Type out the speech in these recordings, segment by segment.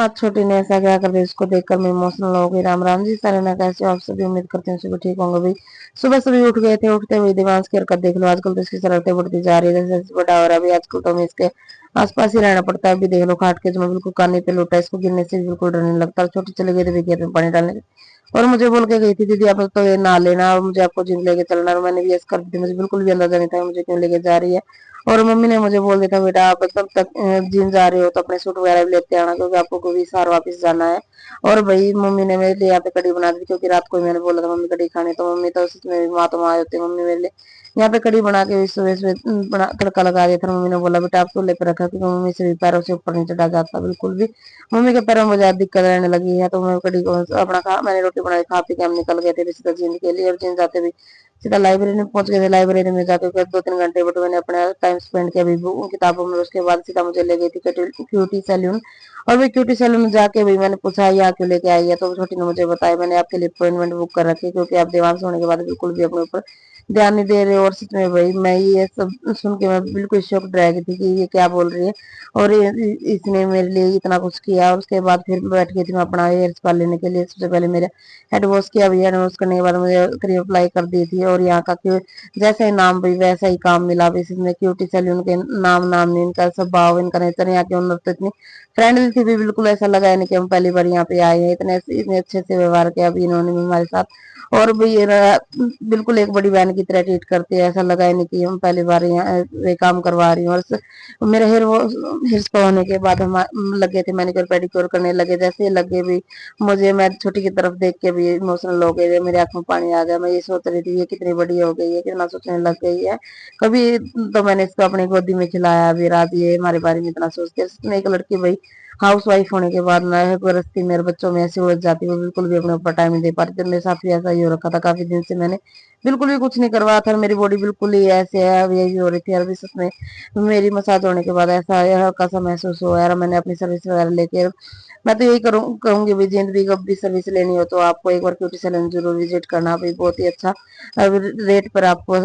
आज छोटी ने ऐसा क्या कर दिया, इसको देखकर मैं इमोशनल हो गई। राम राम जी सारे ना, कैसे हो आप सभी? उम्मीद करते हैं सभी ठीक होंगे भाई। सुबह सुबह उठ गए थे, उठते हुए दिमाग की हरकत देख लो, आजकल तो इसकी शरारतें बढ़ती जा रही है, जैसे जैसे बड़ा हो रहा है अभी आजकल तो हमें इसके आसपास ही रहना पड़ता है। अभी देख लो खाट के जो मैं बिल्कुल कानी पे लूटा, इसको गिरने से बिल्कुल डर नहीं लगता। छोटी चली गई थी खेत में पानी डालने, और मुझे बोल के गई थी दीदी आप तो ये ना लेना, और मुझे आपको जिम लेके चलना, और मैंने भी यस कर दी थी। मुझे बिल्कुल भी अंदाजा नहीं था मुझे क्यों लेके जा रही है। और मम्मी ने मुझे बोल दिया था बेटा आप तब तक जिम जा रहे हो तो अपने सूट वगैरह भी लेते आना, क्योंकि आपको कभी सार वापस जाना है। और भाई मम्मी ने मेरे लिए यहाँ पे कड़ी बना दी, क्योंकि रात को ही मैंने बोला था मम्मी कड़ी खानी, तो मम्मी तो उसमें माँ तो माँ होती है, मम्मी मेरे लिए यहाँ पे कड़ी बना के सुबह सुबह बना तड़का लगा दिया था। मम्मी ने बोला बेटा आप चूल्हे पे रखा, क्योंकि मम्मी से भी पैरों से ऊपर नहीं चढ़ा जाता बिल्कुल भी। मम्मी के पैरों में मुझे दिक्कत रहने लगी है, तो मैं कड़ी को अपना खा, मैंने रोटी बनाई, खा पी के हम निकल गए थे रिश्ता जींद के लिए। और जींद जाते भी सीधा लाइब्रेरी में पहुंच गए थे। लाइब्रेरी में जाकर के 2-3 घंटे बट मैंने अपना टाइम स्पेंड किया अभी किताबों में। उसके बाद सीधा मुझे ले गई थी क्यूटी सैलून, और भी क्यूटी सैलून में जाके भी मैंने पूछा यहाँ क्यों लेके आई है, तो छोटी ने मुझे बताया मैंने आपके लिए अपॉइंटमेंट बुक कर रखी है, क्योंकि आप दिमाग होने के बाद बिल्कुल भी अपने ऊपर ध्यान नहीं दे रहे हो। और सच में भाई मैं ये सब सुन के मैं बिल्कुल शॉक्ड रह गई थी कि ये क्या बोल रही है, और इसने मेरे लिए इतना कुछ किया। और उसके बाद फिर बैठ गई थी मैं अपना हेयर स्पा लेने के लिए। सबसे पहले मेरे हेड वॉश किया, अभी हेड वॉश करने के बाद मुझे क्रीम अप्लाई कर दी थी, और यहाँ का क्यों जैसा ही नाम भी वैसा ही काम मिला। अभी इसमें क्यूटी सैलून के नाम नहीं, इनका स्वभाव इनका नेचर, यहाँ के ओनर तो इतनी फ्रेंडली थी भी, बिल्कुल ऐसा लगा है नहीं कि हम पहली बार यहाँ पे आए हैं। इतने अच्छे से व्यवहार किया अभी इन्होंने भी हमारे साथ, और भी ये बिल्कुल एक बड़ी बहन की तरह ट्रीट करते हैं। ऐसा लगा है नहीं कि हम पहली बार यहाँ ये काम करवा रही हूँ। और मेरे हेयर स्पा होने के बाद हम लगे थे मैनिक्योर पेडिक्योर करने लगे, जैसे लगे भी मुझे, मैं छोटी की तरफ देख के भी इमोशनल हो गई, मेरे आंख में पानी आ गया। मैं ये सोच रही थी ये कितनी बड़ी हो गई है, कितना सोचने लग गई है। कभी तो मैंने इसको अपनी गोदी में खिलाया, अभी रात ये हमारे बारे में इतना सोचती है। एक लड़की भाई हाउस वाइफ होने के बाद मैं गृहस्थी मेरे बच्चों में ऐसी उलझ जाती है, वो बिल्कुल भी अपने ऊपर टाइम नहीं दे पाती। तो मेरे साथ भी ऐसा ही हो रखा था, काफी दिन से मैंने बिल्कुल भी कुछ नहीं करवाया था, मेरी बॉडी बिल्कुल ही ऐसे है, अब यही हो रही थी। अभी सच में मेरी मसाज होने के बाद ऐसा हल्का सा महसूस हुआ यार। मैंने अपनी सर्विस वगैरह लेके, मैं तो यही कहूंगी भी जिंद भी कभी सर्विस लेनी हो तो आपको एक बार ब्यूटी सैलून जरूर विजिट करना भाई, बहुत ही अच्छा रेट पर आपको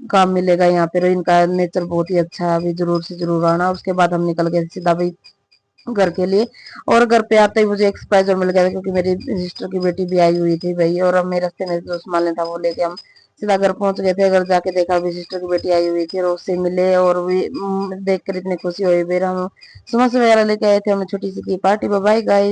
काम मिलेगा यहाँ पे। इनका नेचर बहुत ही अच्छा है, अभी जरूर से जरूर आना। उसके बाद हम निकल गए सीधा भाई घर के लिए, और घर पे आते ही मुझे एक सरप्राइज और मिल गया था, क्योंकि मेरी सिस्टर की बेटी भी आई हुई थी भाई। और अब मेरे रास्ते में जो सामान लेना था वो लेके हम सीधा घर पहुंच गए थे। घर जाके देखा भी सिस्टर की बेटी आई हुई थी, और उससे मिले, और भी देख कर इतनी खुशी हुई। फिर हम समोसे वगैरह लेके आए थे, हमने छोटी सी की पार्टी। Bye guys.